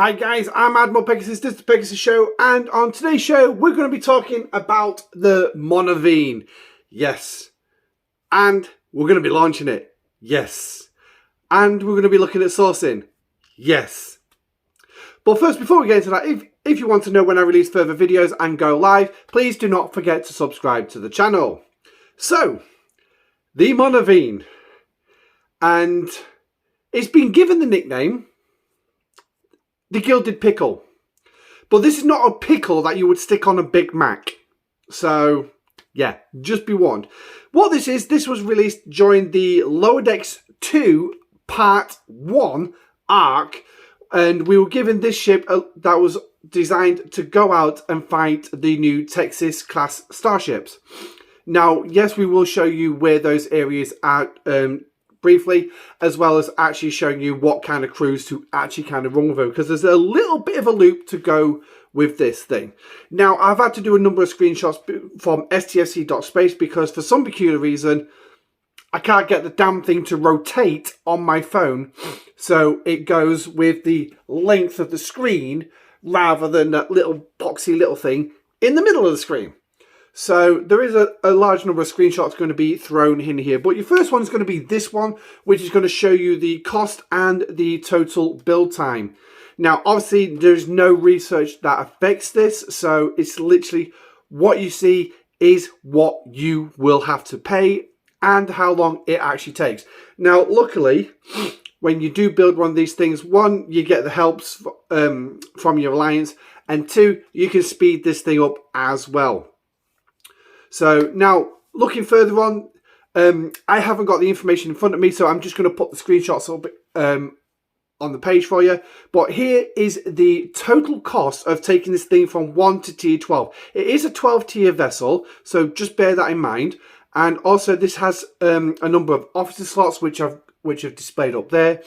Hi guys, I'm Admiral Pegasus, this is the Pegasus Show, and on today's show we're going to be talking about the Monaveen. Yes. And we're going to be launching it. Yes. And we're going to be looking at sourcing. Yes. But first, before we get into that, if you want to know when I release further videos and go live, please do not forget to subscribe to the channel. So, the Monaveen. And it's been given the nickname the Gilded Pickle. But this is not a pickle that you would stick on a Big Mac. So, yeah, just be warned. What this is, this was released during the Loadout 2 Part 1 arc. And we were given this ship that was designed to go out and fight the new Texas class starships. Now, yes, we will show you where those areas are briefly, as well as actually showing you what kind of crews to actually kind of run with it, because there's a little bit of a loop to go with this thing. Now, I've had to do a number of screenshots from stfc.space because for some peculiar reason, I can't get the damn thing to rotate on my phone, so it goes with the length of the screen rather than that little boxy little thing in the middle of the screen. So there is a large number of screenshots going to be thrown in here. But your first one is going to be this one, which is going to show you the cost and the total build time. Now, obviously, there's no research that affects this. So it's literally what you see is what you will have to pay and how long it actually takes. Now, luckily, when you do build one of these things, one, you get the helps from your alliance. And two, you can speed this thing up as well. So now, looking further on, I haven't got the information in front of me, so I'm just going to put the screenshots up on the page for you. But here is the total cost of taking this thing from 1 to tier 12. It is a 12 tier vessel, so just bear that in mind. And also, this has a number of officer slots, which I've displayed up there,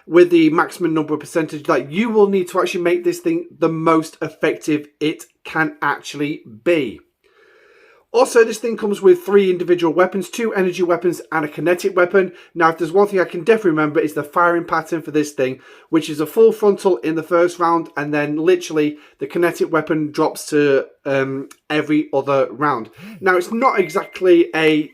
with the maximum number of percentage that you will need to actually make this thing the most effective it can actually be. Also, this thing comes with 3 individual weapons, 2 energy weapons and a kinetic weapon. Now, if there's one thing I can definitely remember, is the firing pattern for this thing, which is a full frontal in the first round, and then literally the kinetic weapon drops to every other round. Now, it's not exactly a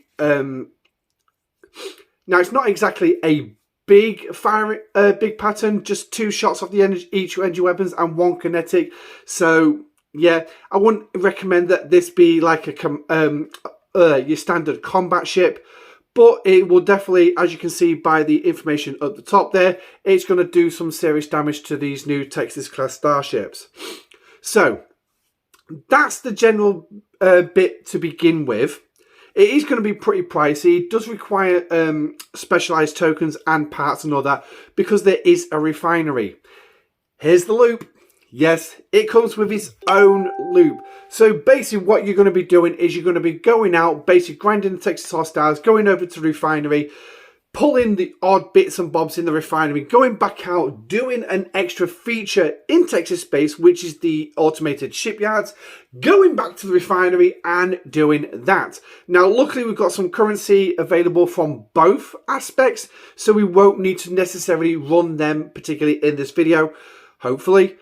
big fire, big pattern, just 2 shots of the each energy weapons and 1 kinetic. So yeah, I wouldn't recommend that this be like a your standard combat ship, but it will definitely, as you can see by the information at the top there, it's going to do some serious damage to these new Texas class starships. So that's the general bit to begin with. It is going to be pretty pricey. It does require specialized tokens and parts and all that because there is a refinery. Here's the loop. Yes, it comes with its own loop. So basically what you're going to be doing is you're going to be going out, basically grinding the Texas hostiles, going over to the refinery, pulling the odd bits and bobs in the refinery, going back out, doing an extra feature in Texas space, which is the automated shipyards, going back to the refinery and doing that. Now, luckily, we've got some currency available from both aspects, so we won't need to necessarily run them particularly in this video, hopefully.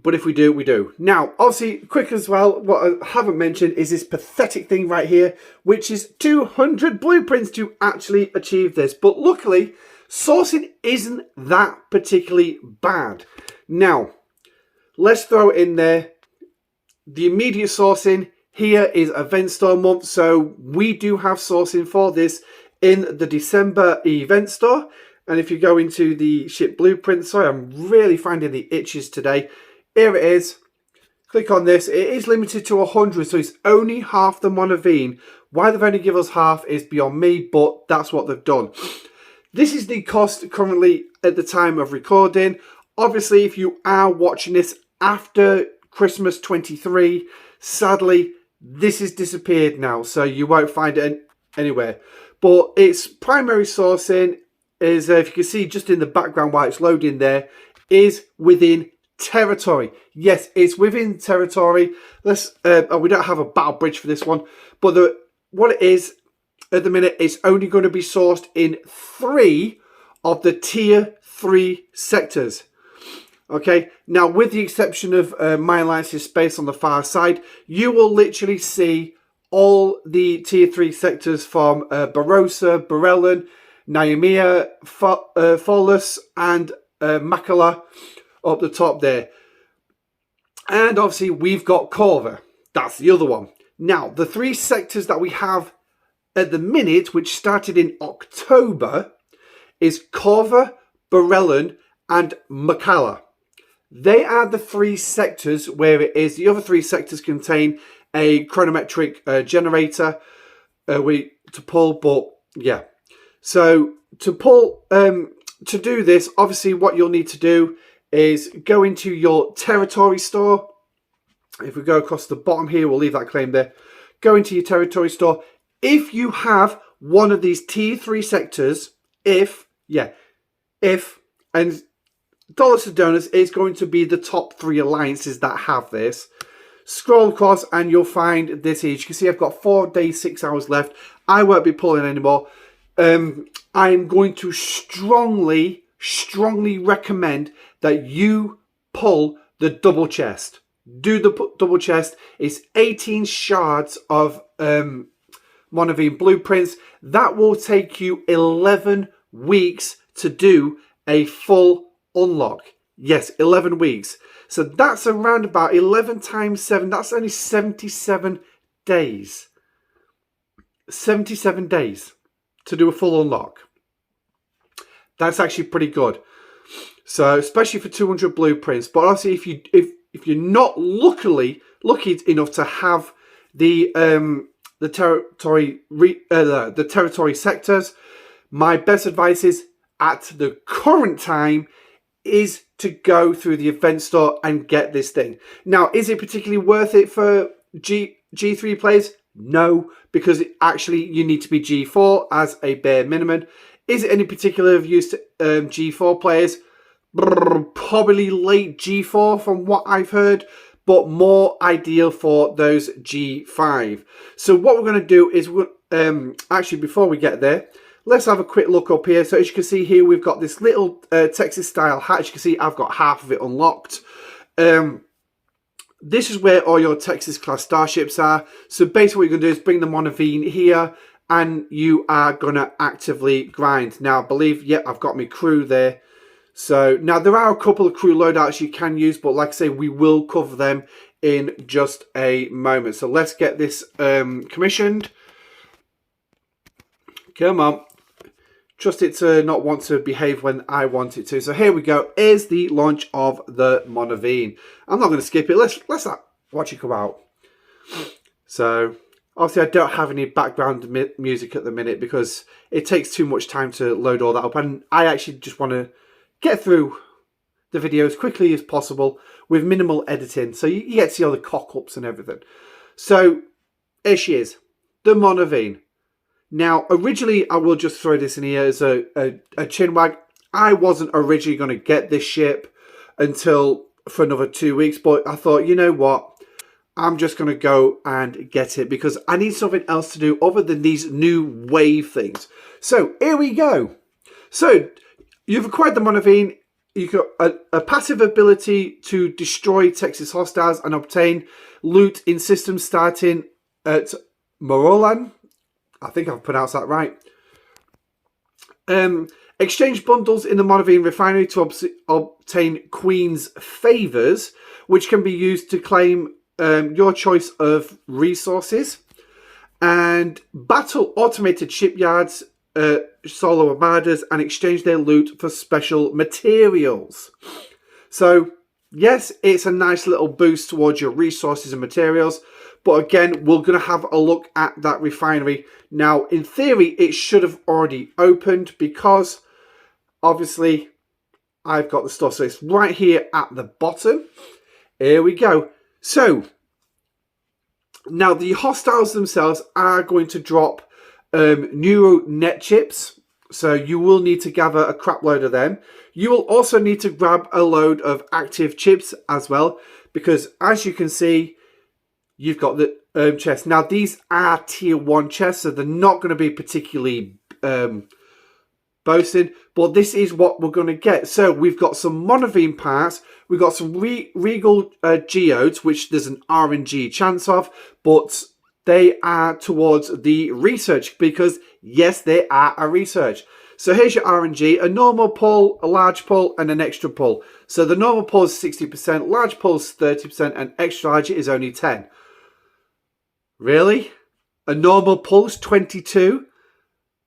But if we do, we do. Now, obviously, quick as well, what I haven't mentioned is this pathetic thing right here, which is 200 blueprints to actually achieve this. But luckily, sourcing isn't that particularly bad. Now, let's throw it in there. The immediate sourcing here is event store month, so we do have sourcing for this in the December event store. And if you go into the ship blueprint, sorry, I'm really finding the itches today. Here it is. Click on this. It is limited to 100, so it's only half the Monaveen. Why they've only given us half is beyond me, but that's what they've done. This is the cost currently at the time of recording. Obviously, if you are watching this after Christmas 23, sadly, this has disappeared now, so you won't find it anywhere. But its primary sourcing is, if you can see just in the background while it's loading there, is within territory. Yes, it's within territory. Let's we don't have a battle bridge for this one, but what it is at the minute, it's only going to be sourced in 3 of the tier 3 sectors. Okay, now with the exception of my alliance's space on the far side, you will literally see all the tier 3 sectors from Barossa, Borelon, Naimia, Folus and Makala up the top there. And obviously we've got Corva. That's the other one. Now, the 3 sectors that we have at the minute, which started in October, is Corva, Borelon and Makala. They are the 3 sectors where it is. The other 3 sectors contain a chronometric generator to pull, but yeah. So to pull, to do this, obviously what you'll need to do is go into your territory store. If we go across the bottom here, we'll leave that claim there. Go into your territory store. If you have one of these tier 3 sectors, and dollars to donors is going to be the top 3 alliances that have this. Scroll across and you'll find this here. You can see I've got 4 days, 6 hours left. I won't be pulling anymore. I'm going to strongly recommend that you pull the double chest. Do the double chest. It's 18 shards of Monaveen blueprints. That will take you 11 weeks to do a full unlock. Yes, 11 weeks. So that's around about 11 times 7. That's only 77 days. 77 days to do a full unlock. That's actually pretty good. So especially for 200 blueprints. But obviously, if you're not lucky enough to have the territory sectors, my best advice is at the current time is to go through the event store and get this thing. Now, is it particularly worth it for G3 players? No, because actually you need to be G4 as a bare minimum. Is it any particular of use to G4 players? Probably late G4 from what I've heard, but more ideal for those G5. So what we're going to do is, actually before we get there, let's have a quick look up here. So as you can see here, we've got this little Texas style hat. As you can see, I've got half of it unlocked. This is where all your Texas class starships are. So basically what you're going to do is bring the Monaveen here and you are going to actively grind. Now I believe, yep, I've got my crew there. So now there are a couple of crew loadouts you can use, but like I say, we will cover them in just a moment. So let's get this commissioned. Come on. Trust it to not want to behave when I want it to. So here we go. Here's the launch of the Monaveen. I'm not going to skip it. Let's watch it come out. So obviously I don't have any background music at the minute because it takes too much time to load all that up. And I actually just want to get through the video as quickly as possible with minimal editing. So you get to see all the cock-ups and everything. So here she is. The Monaveen. Now, originally, I will just throw this in here as a chinwag. I wasn't originally going to get this ship until for another 2 weeks, but I thought, you know what? I'm just going to go and get it because I need something else to do other than these new wave things. So, here we go. So, you've acquired the Monaveen. You've got a passive ability to destroy Texas hostiles and obtain loot in systems starting at Morolan. I think I've pronounced that right. Exchange bundles in the Monaveen Refinery to obtain Queen's Favours, which can be used to claim your choice of resources. And battle automated shipyards, solo armadas, and exchange their loot for special materials. So, yes, it's a nice little boost towards your resources and materials. But again, we're going to have a look at that refinery. Now, in theory, it should have already opened because obviously I've got the stuff. So it's right here at the bottom. Here we go. So now the hostiles themselves are going to drop neuro net chips. So you will need to gather a crap load of them. You will also need to grab a load of active chips as well. Because as you can see, you've got the chests. Now, these are tier 1 chests, so they're not going to be particularly boasting, but this is what we're going to get. So we've got some Monaveen parts, we've got some Regal geodes, which there's an RNG chance of, but they are towards the research because, yes, they are a research. So here's your RNG, a normal pull, a large pull, and an extra pull. So the normal pull is 60%, large pull is 30%, and extra large is only 10. Really? A normal pull is 22,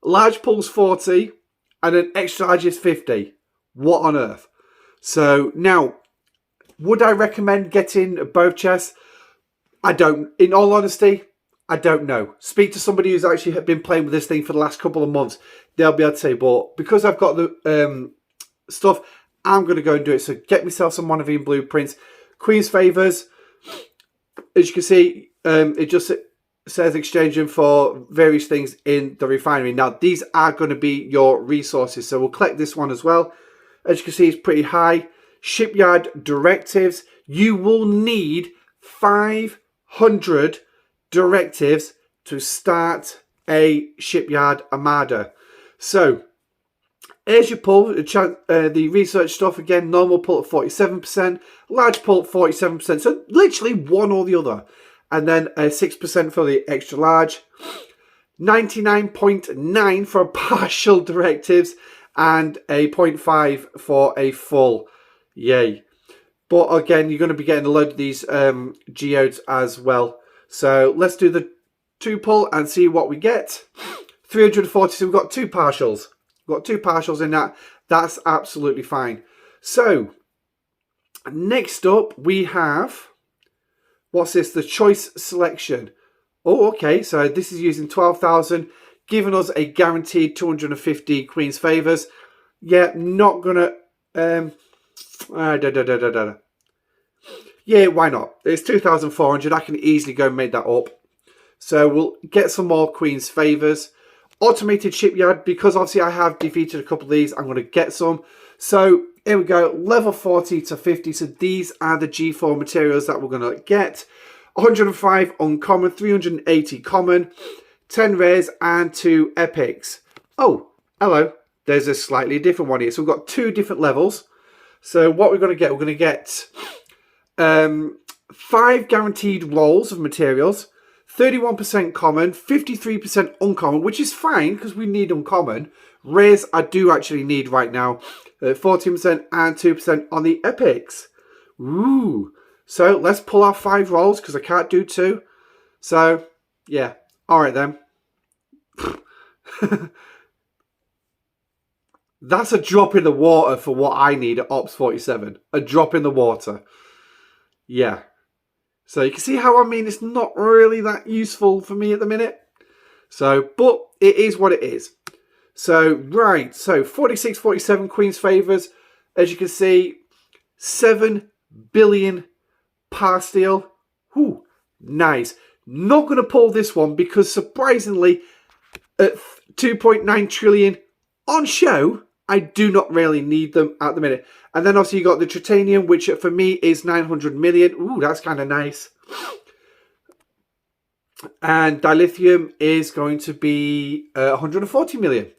large pull is 40, and an extra large is 50. What on earth? So now, would I recommend getting both chests? I don't. In all honesty, I don't know. Speak to somebody who's actually been playing with this thing for the last couple of months. They'll be able to say, but because I've got the stuff, I'm going to go and do it. So get myself some Monaveen blueprints. Queen's Favours. As you can see, it just says exchanging for various things in the refinery. Now, these are going to be your resources. So we'll collect this one as well. As you can see, it's pretty high. Shipyard directives. You will need 500 directives to start a shipyard armada. So here's your pull, the research stuff again, normal pull at 47%, large pull at 47%, so literally one or the other. And then 6% for the extra large, 99.9 for partial directives, and a 0.5 for a full. Yay. But again, you're going to be getting a load of these geodes as well. So let's do the 2 pull and see what we get. 340, so we've got 2 partials. We've got 2 partials in that. That's absolutely fine. So next up we have, what's this? The choice selection. Oh, okay. So this is using 12,000, giving us a guaranteed 250 Queen's Favours. Yeah, not gonna. Yeah, why not? It's 2,400. I can easily go and make that up. So we'll get some more Queen's Favours. Automated shipyard, because obviously I have defeated a couple of these, I'm going to get some. So here we go, level 40 to 50. So these are the G4 materials that we're going to get. 105 uncommon, 380 common, 10 rares, and 2 epics. Oh, hello. There's a slightly different one here. So we've got 2 different levels. So what we're going to get, we're going to get 5 guaranteed rolls of materials, 31% common, 53% uncommon, which is fine because we need uncommon. Rares I do actually need right now, 14% and 2% on the epics. Ooh. So let's pull our 5 rolls because I can't do 2. So yeah, all right then. That's a drop in the water for what I need at Ops 47. A drop in the water. Yeah. So you can see how, I mean, it's not really that useful for me at the minute. So, but it is what it is. So, right. So 46, 47 Queen's Favours. As you can see, 7 billion pastille. Ooh, nice. Not going to pull this one because surprisingly, at 2.9 trillion on show, I do not really need them at the minute. And then obviously you got the titanium, which for me is 900 million. Ooh, that's kind of nice. And dilithium is going to be 140 million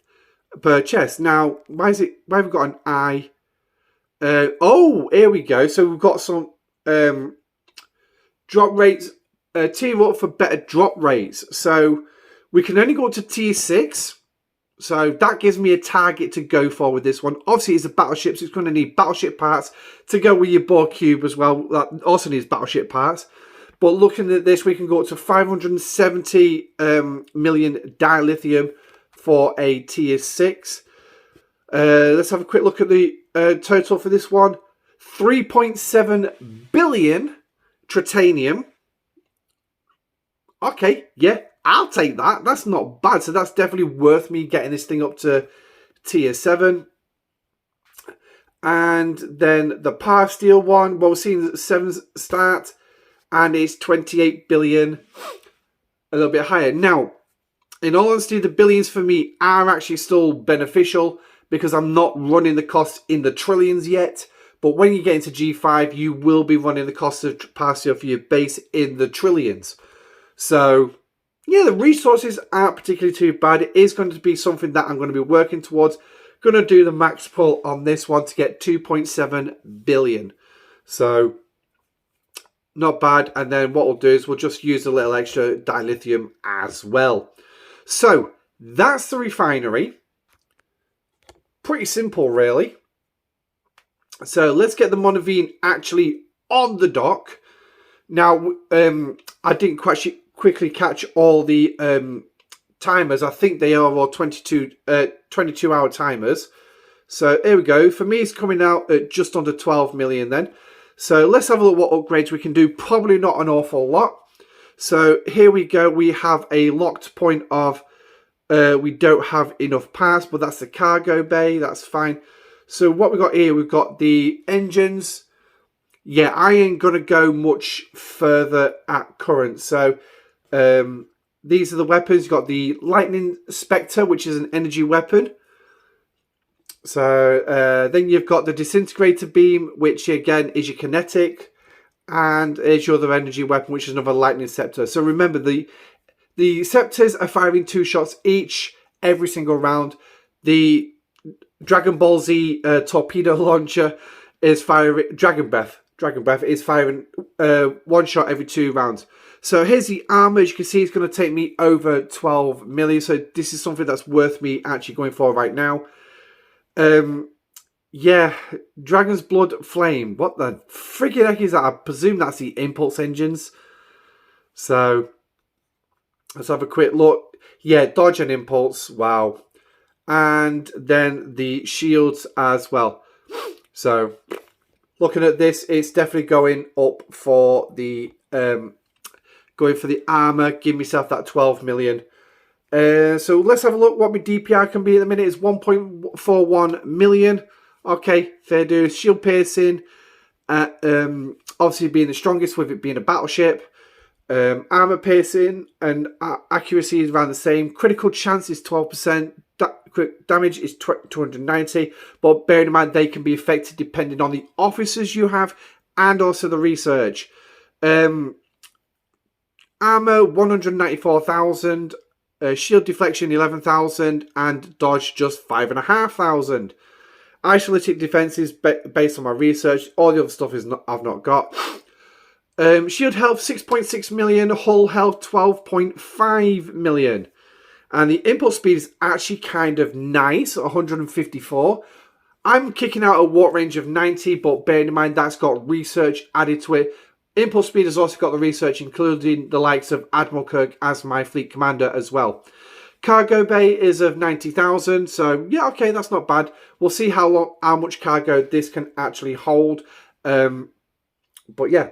per chest. Now, why have we got an I? Oh, here we go. So we've got some drop rates. Tier up for better drop rates. So we can only go up to tier 6. So that gives me a target to go for with this one. Obviously, it's a battleship, so it's going to need battleship parts to go with your Boar Cube as well. That also needs battleship parts. But looking at this, we can go up to 570 million dilithium for a tier 6. Let's have a quick look at the total for this one. 3.7 billion titanium. Okay, yeah. I'll take that. That's not bad. So that's definitely worth me getting this thing up to tier 7. And then the pastille one, well, we're seeing 7 start. And it's 28 billion. A little bit higher. Now, in all honesty, the billions for me are actually still beneficial because I'm not running the costs in the trillions yet. But when you get into G5, you will be running the cost of pastille for your base in the trillions. So yeah, the resources aren't particularly too bad. It is going to be something that I'm going to be working towards. Going to do the max pull on this one to get 2.7 billion. So not bad. And then what we'll do is we'll just use a little extra dilithium as well. So that's the refinery. Pretty simple, really. So let's get the Monaveen actually on the dock. Now, I didn't quite quickly catch all the timers. I think they are all 22-hour timers. So here we go. For me, it's coming out at just under 12 million then. So let's have a look what upgrades we can do. Probably not an awful lot. So here we go. We have a locked point of we don't have enough parts, but that's the cargo bay. That's fine. So what we got here, we've got the engines. Yeah, I ain't going to go much further at current. So these are the weapons. You've got the Lightning Spectre, which is an energy weapon. So then you've got the Disintegrator Beam, which again is your kinetic. And is your other energy weapon, which is another Lightning Scepter. So remember, the Scepters are firing 2 shots each every single round. The Dragon Ball Z torpedo launcher is firing... Dragon Breath is firing 1 shot every 2 rounds. So here's the armor. As you can see, it's going to take me over 12 million. So this is something that's worth me actually going for right now. Yeah, Dragon's Blood Flame. What the freaking heck is that? I presume that's the impulse engines. So let's have a quick look. Yeah, dodge and impulse. Wow. And then the shields as well. So looking at this, it's definitely going up for the armor. Give myself that 12 million. So let's have a look what my DPI can be at the minute. It's 1.41 million. Okay, fair dues. Shield piercing, obviously being the strongest with it being a battleship. Armor piercing and accuracy is around the same. Critical chance is 12%. Quick damage is 290. But bearing in mind they can be affected depending on the officers you have and also the research. Armor 194,000. Shield deflection 11,000 and dodge just 5,500. Isolated defenses based on my research. All the other stuff is I've not got. Shield health 6.6 million. Hull health 12.5 million. And the impulse speed is actually kind of nice, 154. I'm kicking out a warp range of 90, but bearing in mind that's got research added to it. Impulse speed has also got the research, including the likes of Admiral Kirk as my fleet commander as well. Cargo bay is of 90,000, so yeah, okay, that's not bad. We'll see how much cargo this can actually hold. But yeah,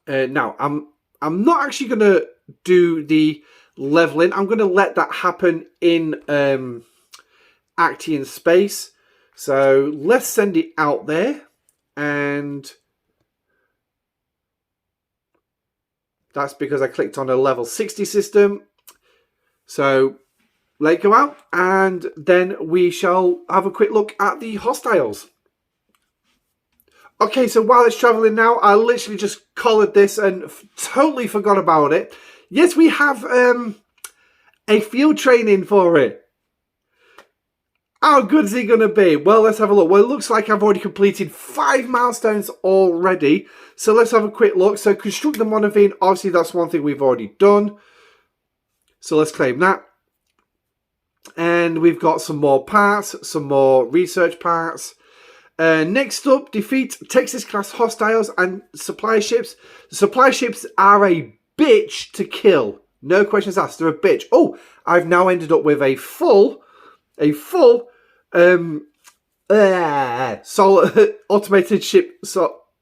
now I'm not actually going to do the leveling. I'm going to let that happen in Actian space. So let's send it out there, and that's because I clicked on a level 60 system. So let it go out, and then we shall have a quick look at the hostiles. Okay, so while it's traveling now, I literally just collared this and totally forgot about it. Yes, we have a field training for it. How good is it going to be? Well, let's have a look. Well, it looks like I've already completed 5 milestones already. So let's have a quick look. So construct the Monaveen. Obviously, that's one thing we've already done. So let's claim that. And we've got some more parts, some more research parts. Next up, defeat Texas-class hostiles and supply ships. The supply ships are a bitch to kill. No questions asked. They're a bitch. Oh, I've now ended up with a full automated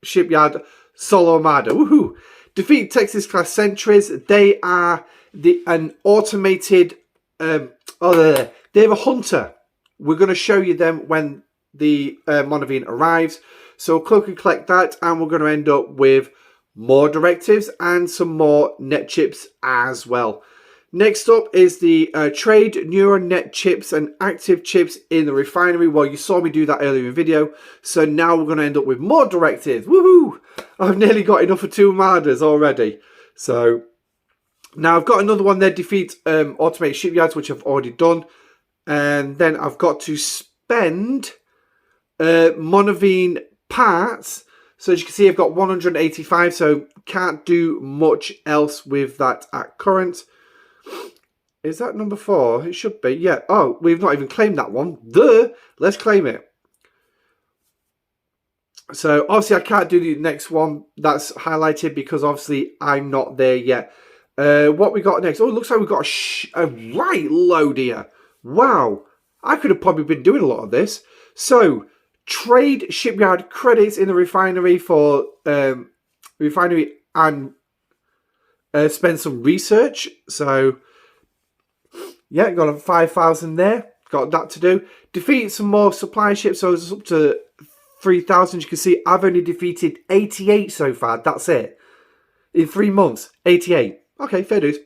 shipyard Solo Armada. Woohoo! Defeat Texas-class sentries. They are an automated. They have a hunter. We're going to show you them when the Monaveen arrives. So click and collect that, and we're going to end up with more directives and some more net chips as well. Next up is the trade neuron net chips and active chips in the refinery. Well, you saw me do that earlier in the video. So now we're going to end up with more directives. Woohoo! I've nearly got enough for 2 armadas already. So now I've got another one there, defeat automated shipyards, which I've already done. And then I've got to spend Monaveen parts. So as you can see, I've got 185, so can't do much else with that at current. Is that number 4? It should be, yeah. Oh, we've not even claimed that one. Let's claim it. So obviously I can't do the next one that's highlighted because obviously I'm not there yet. What we got next? Oh, it looks like we've got a right load here. Wow. I could have probably been doing a lot of this. So, trade shipyard credits in the refinery for refinery and spend some research. So, yeah, got a 5,000 there. Got that to do. Defeat some more supply ships. So, it's up to 3,000. You can see I've only defeated 88 so far. That's it. In 3 months, 88. Okay, fair dues.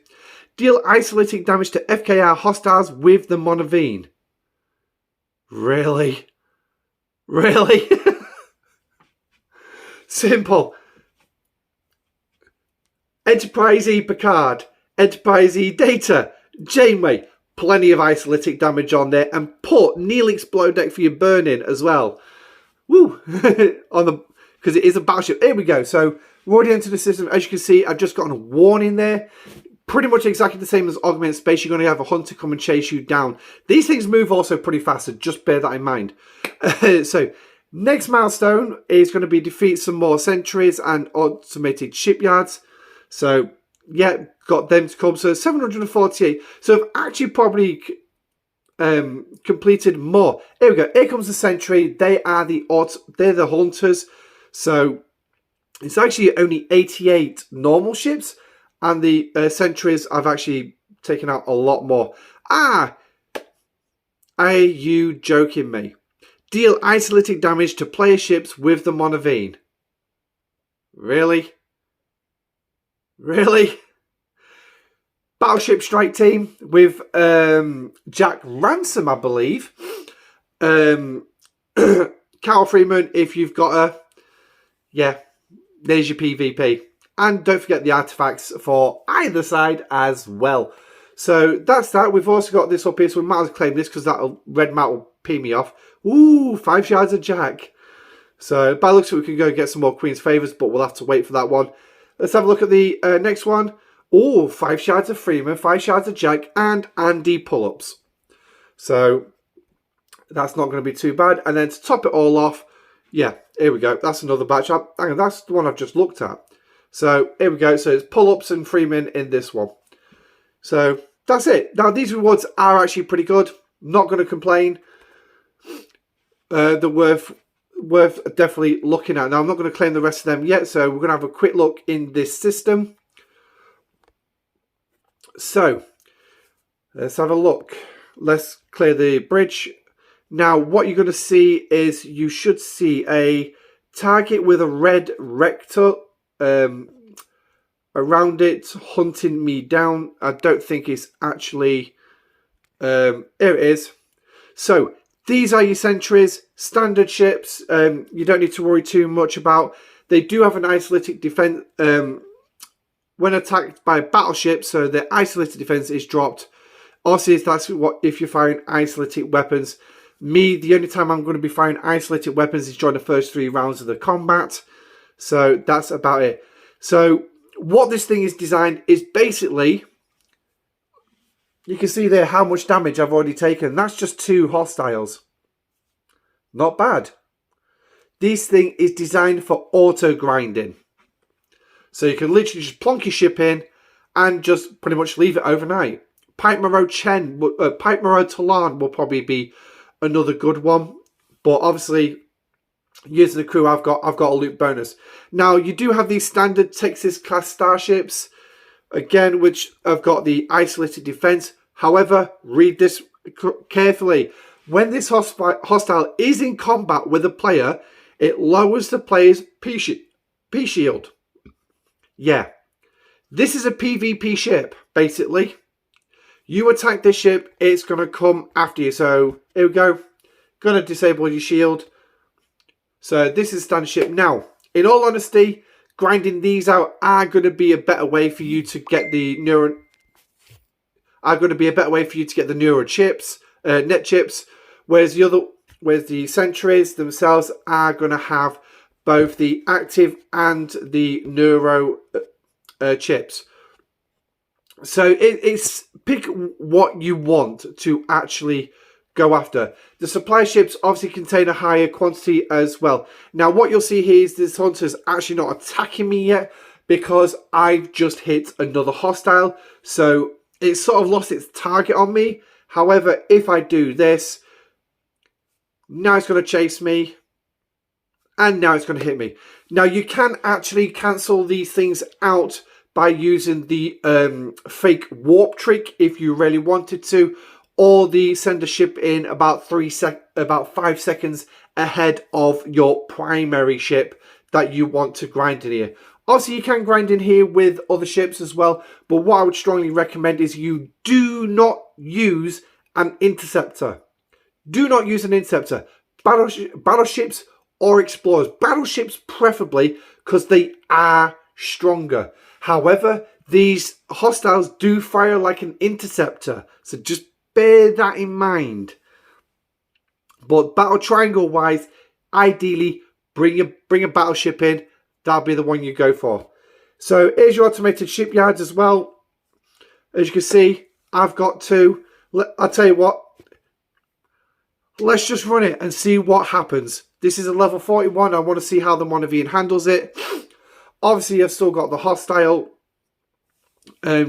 Deal isolating damage to FKR hostiles with the Monaveen. Really? Really? Simple. Enterprise E Picard. Enterprise E Data. Janeway. Plenty of isolating damage on there. And put Neelix's below deck for your burning as well. Woo! Because it is a battleship. Here we go. So we're already into the system. As you can see, I've just gotten a warning there. Pretty much exactly the same as augmented space. You're going to have a hunter come and chase you down. These things move also pretty fast, so just bear that in mind. So next milestone is going to be defeat some more sentries and automated shipyards. So yeah, got them to come. So 748. So I've actually probably completed more. Here we go. Here comes the sentry. They're the hunters. So it's actually only 88 normal ships. And the sentries, I've actually taken out a lot more. Are you joking me? Deal isolating damage to player ships with the Monaveen. Really? Really? Battleship strike team with Jack Ransom, I believe. Carol Freeman, if you've got a... Yeah, there's your PvP. And don't forget the artifacts for either side as well. So that's that. We've also got this up here, so we might as well claim this because that red mat will pee me off. Ooh, 5 shards of Jack. So by the looks of it, we can go get some more Queen's Favours, but we'll have to wait for that one. Let's have a look at the next one. Ooh, 5 shards of Freeman, 5 shards of Jack, and Andy pull-ups. So that's not going to be too bad. And then to top it all off, yeah, here we go. That's another batch. Hang on, that's the one I've just looked at. So here we go. So it's pull-ups and Freeman in this one. So that's it. Now these rewards are actually pretty good. Not going to complain. They're worth definitely looking at. Now I'm not going to claim the rest of them yet. So we're going to have a quick look in this system. So let's have a look. Let's clear the bridge. Now what you're going to see is you should see a target with a red rectangle around it hunting me down. I don't think it's actually here it is. So these are your sentries, standard ships. You don't need to worry too much about. They do have an isolated defense when attacked by a battleship, so the isolated defense is dropped. Obviously that's what if you're firing isolated weapons. The only time I'm going to be firing isolated weapons is during the first 3 rounds of the combat. So that's about it. So what this thing is designed is basically, you can see there how much damage I've already taken. That's just 2 hostiles. Not bad. This thing is designed for auto grinding. So you can literally just plonk your ship in and just pretty much leave it overnight. Pipe Moreau Talan will probably be another good one. But obviously, using the crew I've got a loot bonus. Now you do have these standard Texas class starships, again, which have got the isolated defense. However, read this carefully. When this hostile is in combat with a player, it lowers the player's P shield. Yeah, this is a PvP ship basically. You attack this ship, it's gonna come after you. So here we go. Gonna disable your shield. So this is standard ship. Now, in all honesty, grinding these out are going to be a better way for you to get the neuron. Are going to be a better way for you to get the neural chips, net chips. Whereas the whereas the sentries themselves are going to have both the active and the neuro chips. So it's pick what you want to actually go after. The supply ships obviously contain a higher quantity as well. Now what you'll see here is this hunter's actually not attacking me yet because I've just hit another hostile. So it's sort of lost its target on me. However, if I do this, now it's going to chase me. And now it's going to hit me. Now you can actually cancel these things out by using the fake warp trick if you really wanted to, or the send a ship in about 5 seconds ahead of your primary ship that you want to grind in here. Obviously, you can grind in here with other ships as well, but what I would strongly recommend is you do not use an interceptor. Do not use an interceptor. Battleships or explorers. Battleships preferably, because they are stronger. However, these hostiles do fire like an interceptor, so just bear that in mind. But battle triangle wise, ideally bring a battleship in. That'll be the one you go for. So here's your automated shipyards as well. As you can see, I've got two. I'll tell you what. Let's just run it and see what happens. This is a level 41. I want to see how the Monaveen handles it. Obviously, I've still got the hostile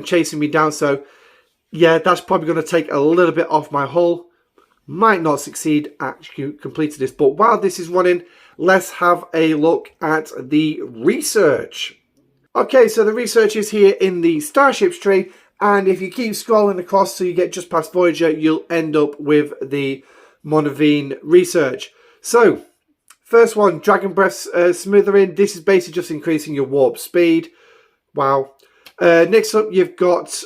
chasing me down. So, yeah, that's probably going to take a little bit off my hull. Might not succeed at completing this. But while this is running, let's have a look at the research. Okay, so the research is here in the Starships tree. And if you keep scrolling across so you get just past Voyager, you'll end up with the Monaveen research. So, first one, Dragon Breath's smoothering. This is basically just increasing your warp speed. Wow. Next up, you've got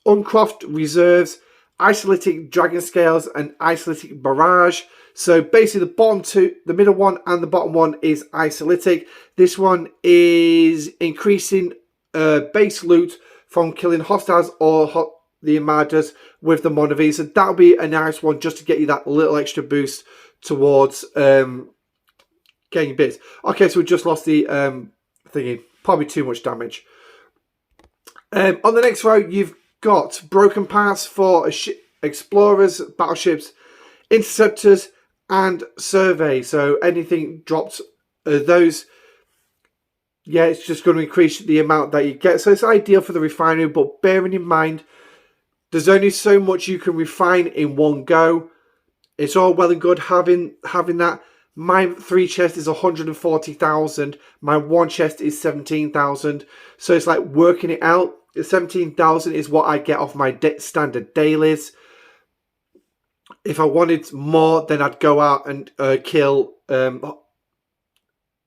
Uncroft Reserves, Isolytic Dragon Scales, and Isolytic Barrage. So basically the bottom two, the middle one and the bottom one is Isolytic. This one is increasing base loot from killing hostiles or the Armadas with the Monaveen. So that'll be a nice one just to get you that little extra boost towards getting bits. Okay, so we just lost the thingy. Probably too much damage. On the next row, you've got broken parts for explorers, battleships, interceptors, and survey. So anything dropped, those, yeah, it's just going to increase the amount that you get. So it's ideal for the refinery, but bearing in mind, there's only so much you can refine in one go. It's all well and good having that. My 3 chest is 140,000. My 1 chest is 17,000. So it's like working it out. 17,000 is what I get off my standard dailies. If I wanted more, then I'd go out and kill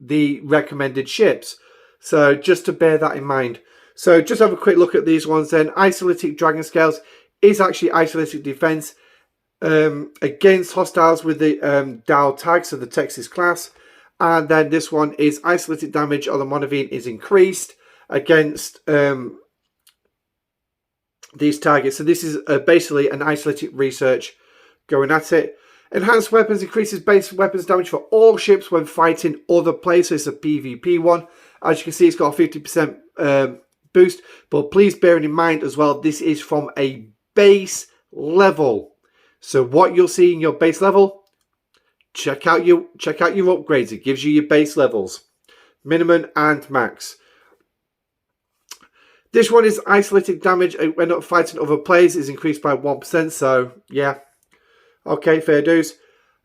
the recommended ships. So just to bear that in mind. So just have a quick look at these ones then. Isolytic Dragon Scales is actually Isolytic Defense against hostiles with the Dow tag, so the Texas class. And then this one is Isolytic Damage on the Monaveen is increased against these targets. So this is basically an Isolytic research going at it. Enhanced Weapons increases base weapons damage for all ships when fighting other players. So it's a PvP one. As you can see, it's got a 50% boost. But please bear in mind as well, this is from a base level. So what you'll see in your base level, check out your upgrades. It gives you your base levels, minimum and max. This one is Isolytic Damage when not fighting other players is increased by 1%. So yeah, okay, fair dues.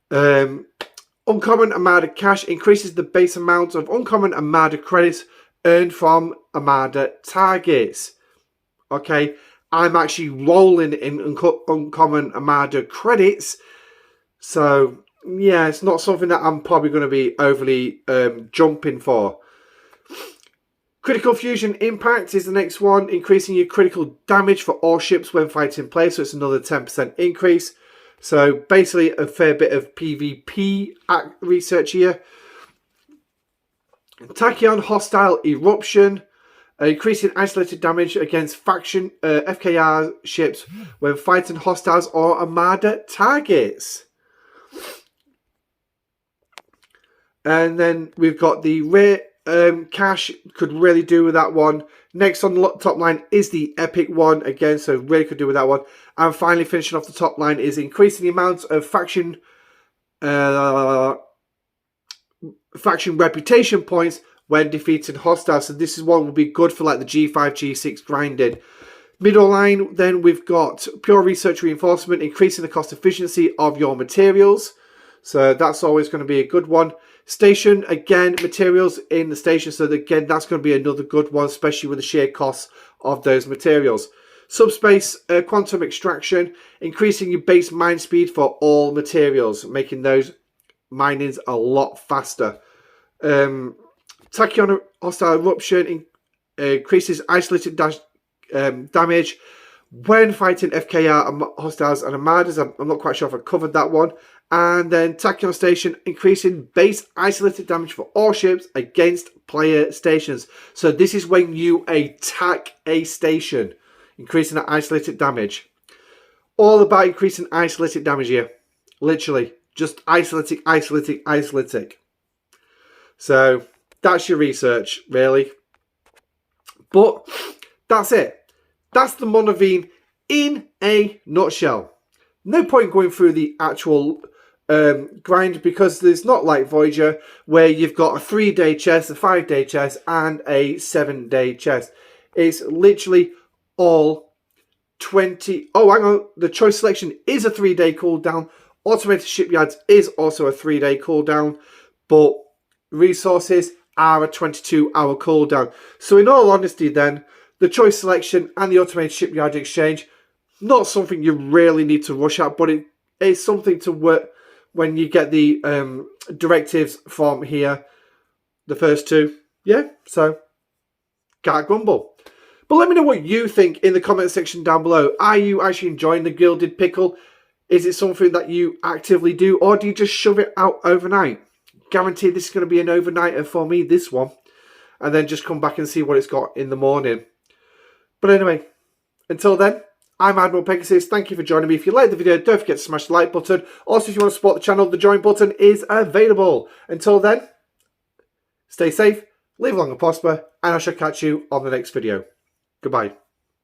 Uncommon Armada Cash increases the base amount of Uncommon Armada credits earned from Armada targets. Okay, I'm actually rolling in Uncommon Armada credits. So yeah, it's not something that I'm probably going to be overly jumping for. Critical Fusion Impact is the next one, increasing your critical damage for all ships when fighting play. So it's another 10% increase. So basically a fair bit of PvP research here. Tachyon Hostile Eruption, increasing isolated damage against faction FKR ships when fighting hostiles or Armada targets. And then we've got the rare cash, could really do with that one. Next on the top line is the epic one again, so really could do with that one. And finally, finishing off the top line is increasing the amount of faction reputation points when defeating hostiles. So this is one will be good for like the G5, G6 grinding. Middle line, then we've got pure research reinforcement, increasing the cost efficiency of your materials. So that's always going to be a good one. Station, again, materials in the station. So again, that's going to be another good one, especially with the sheer costs of those materials. Subspace, quantum extraction, increasing your base mine speed for all materials, making those minings a lot faster. Tachyon hostile eruption increases isolated damage when fighting FKR hostiles and armadas. I'm not quite sure if I covered that one. And then Tachyon Station, increasing base isolated damage for all ships against player stations. So this is when you attack a station, increasing that isolated damage. All about increasing isolated damage here. Literally, just isolating. So that's your research, really. But that's it. That's the Monaveen in a nutshell. No point going through the actual grind, because there's not like Voyager where you've got a 3-day chest, a 5-day chest, and a 7-day chest. It's literally all 20. Oh, hang on. The choice selection is a 3-day cooldown. Automated shipyards is also a 3-day cooldown, but resources are a 22-hour cooldown. So in all honesty then, the choice selection and the automated shipyard exchange, not something you really need to rush at, but it's something to work when you get the directives from here, the first two. Yeah, so can't grumble. But let me know what you think in the comment section down below. Are you actually enjoying the Gilded Pickle? Is it something that you actively do, or do you just shove it out overnight? Guaranteed this is going to be an overnighter for me, this one. And then just come back and see what it's got in the morning. But anyway, until then, I'm Admiral Pegasus. Thank you for joining me. If you liked the video, don't forget to smash the like button. Also, if you want to support the channel, the join button is available. Until then, stay safe, live long and prosper, and I shall catch you on the next video. Goodbye.